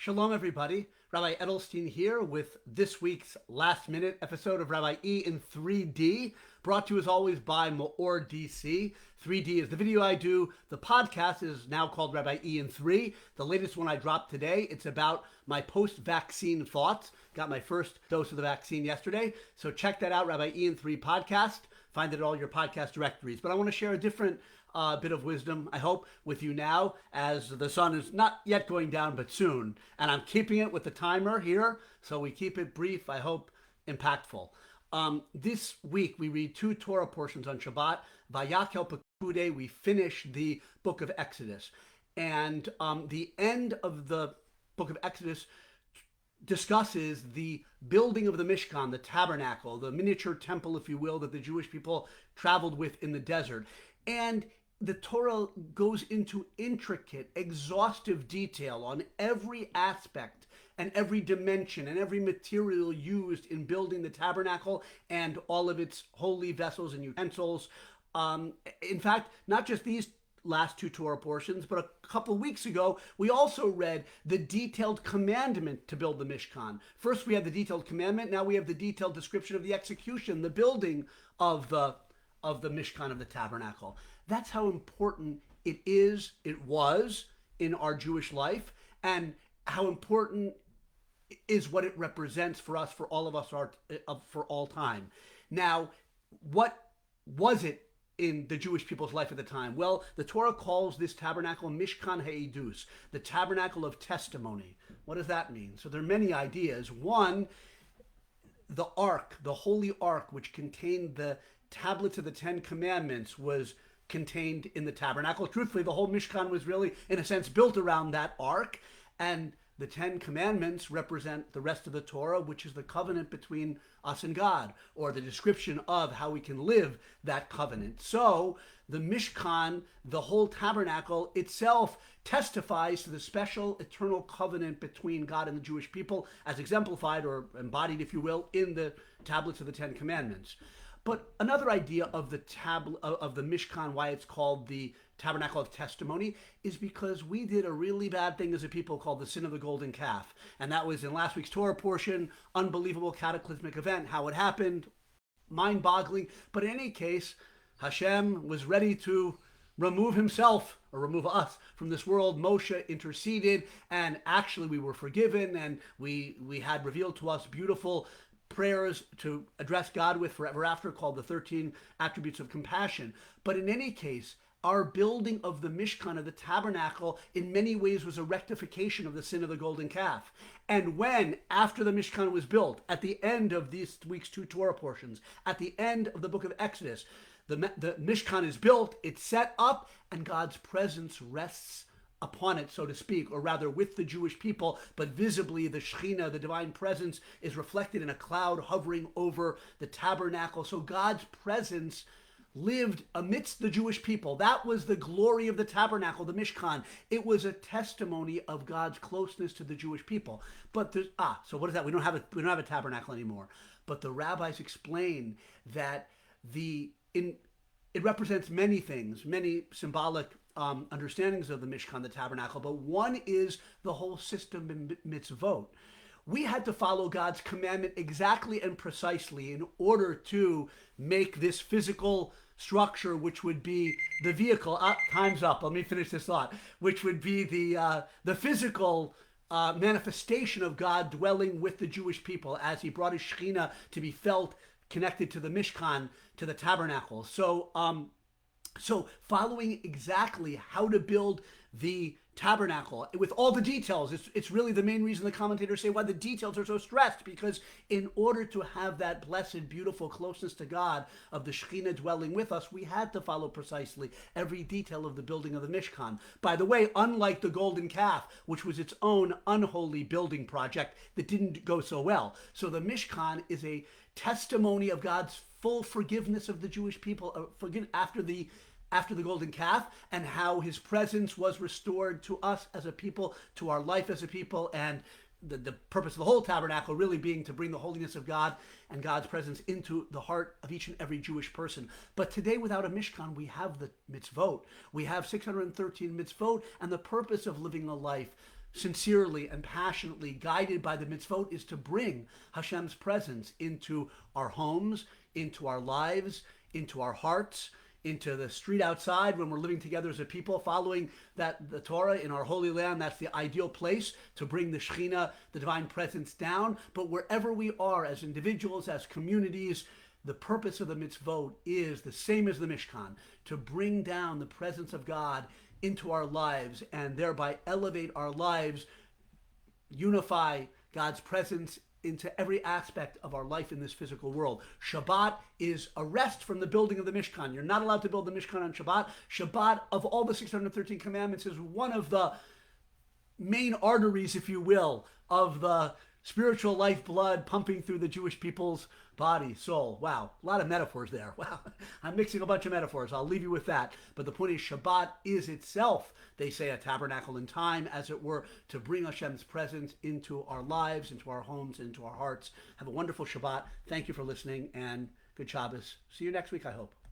Shalom, everybody. Rabbi Edelstein here with this week's last-minute episode of Rabbi E in 3D, brought to you as always by MEOR DC. 3D is the video I do. The podcast is now called Rabbi E in 3. The latest one I dropped today, it's about my post-vaccine thoughts. Got my first dose of the vaccine yesterday, so check that out, Rabbi E in 3 podcast. Find it at all your podcast directories. But I want to share a different bit of wisdom, I hope, with you now, as the sun is not yet going down, but soon. And I'm keeping it with the timer here, so we keep it brief, I hope, impactful. This week, we read two Torah portions on Shabbat. Vayakel Pekude, we finish the book of Exodus. And the end of the book of Exodus discusses the building of the mishkan, the tabernacle, the miniature temple, if you will, that the Jewish people traveled with in the desert. And the Torah goes into intricate, exhaustive detail on every aspect and every dimension and every material used in building the tabernacle and all of its holy vessels and utensils. In fact, not just these last two Torah portions, but a couple weeks ago, we also read the detailed commandment to build the Mishkan. First, we had the detailed commandment. Now we have the detailed description of the execution, the building of the Mishkan, of the tabernacle. That's how important it was in our Jewish life, and how important is what it represents for us, for all of us, for all time. Now, what was it in the Jewish people's life at the time? Well, the Torah calls this tabernacle Mishkan Ha'edus, the tabernacle of testimony. What does that mean? So there are many ideas. One, the ark, the holy ark, which contained the tablets of the Ten Commandments, was contained in the tabernacle. Truthfully, the whole Mishkan was really, in a sense, built around that ark, and the Ten Commandments represent the rest of the Torah, which is the covenant between us and God, or the description of how we can live that covenant. So the Mishkan, the whole tabernacle itself, testifies to the special eternal covenant between God and the Jewish people, as exemplified or embodied, if you will, in the tablets of the Ten Commandments. But another idea of the Mishkan, why it's called the Tabernacle of Testimony, is because we did a really bad thing as a people called the sin of the golden calf. And that was in last week's Torah portion, unbelievable cataclysmic event, how it happened, mind-boggling. But in any case, Hashem was ready to remove himself, or remove us from this world. Moshe interceded, and actually we were forgiven, and we had revealed to us beautiful prayers to address God with forever after, called the 13 attributes of compassion. But in any case, our building of the Mishkan, of the tabernacle, in many ways was a rectification of the sin of the golden calf. And when, after the Mishkan was built, at the end of this week's two Torah portions, at the end of the book of Exodus, the Mishkan is built, it's set up, and God's presence rests upon it, so to speak, or rather with the Jewish people, but visibly the Shechina, the divine presence, is reflected in a cloud hovering over the tabernacle. So God's presence lived amidst the Jewish people. That was the glory of the tabernacle, the Mishkan. It was a testimony of God's closeness to the Jewish people. But there's so what is that? We don't have a tabernacle anymore. But the rabbis explain that it represents many things, many symbolic understandings of the Mishkan, the tabernacle, but one is the whole system in Mitzvot. We had to follow God's commandment exactly and precisely in order to make this physical structure, which would be the vehicle. Time's up. Let me finish this thought. Which would be the physical manifestation of God dwelling with the Jewish people as he brought his Shechina to be felt, connected to the Mishkan, to the tabernacle. So following exactly how to build the tabernacle with all the details, it's really the main reason the commentators say why the details are so stressed, because in order to have that blessed, beautiful closeness to God of the Shechina dwelling with us, we had to follow precisely every detail of the building of the Mishkan. By the way, unlike the golden calf, which was its own unholy building project that didn't go so well. So the Mishkan is a testimony of God's full forgiveness of the Jewish people, after the golden calf, and how his presence was restored to us as a people, to our life as a people, and the purpose of the whole tabernacle really being to bring the holiness of God and God's presence into the heart of each and every Jewish person. But today, without a mishkan, we have the mitzvot. We have 613 mitzvot, and the purpose of living a life sincerely and passionately guided by the mitzvot is to bring Hashem's presence into our homes, into our lives, into our hearts, into the street outside when we're living together as a people, following the Torah in our holy land. That's the ideal place to bring the Shechina, the divine presence, down. But wherever we are as individuals, as communities, the purpose of the mitzvot is the same as the mishkan, to bring down the presence of God into our lives and thereby elevate our lives, unify God's presence into every aspect of our life in this physical world. Shabbat is a rest from the building of the Mishkan. You're not allowed to build the Mishkan on Shabbat. Shabbat, of all the 613 commandments, is one of the main arteries, if you will, of the spiritual lifeblood pumping through the Jewish people's body, soul. Wow, a lot of metaphors there. Wow, I'm mixing a bunch of metaphors. I'll leave you with that. But the point is, Shabbat is itself, they say, a tabernacle in time, as it were, to bring Hashem's presence into our lives, into our homes, into our hearts. Have a wonderful Shabbat. Thank you for listening, and good Shabbos. See you next week, I hope.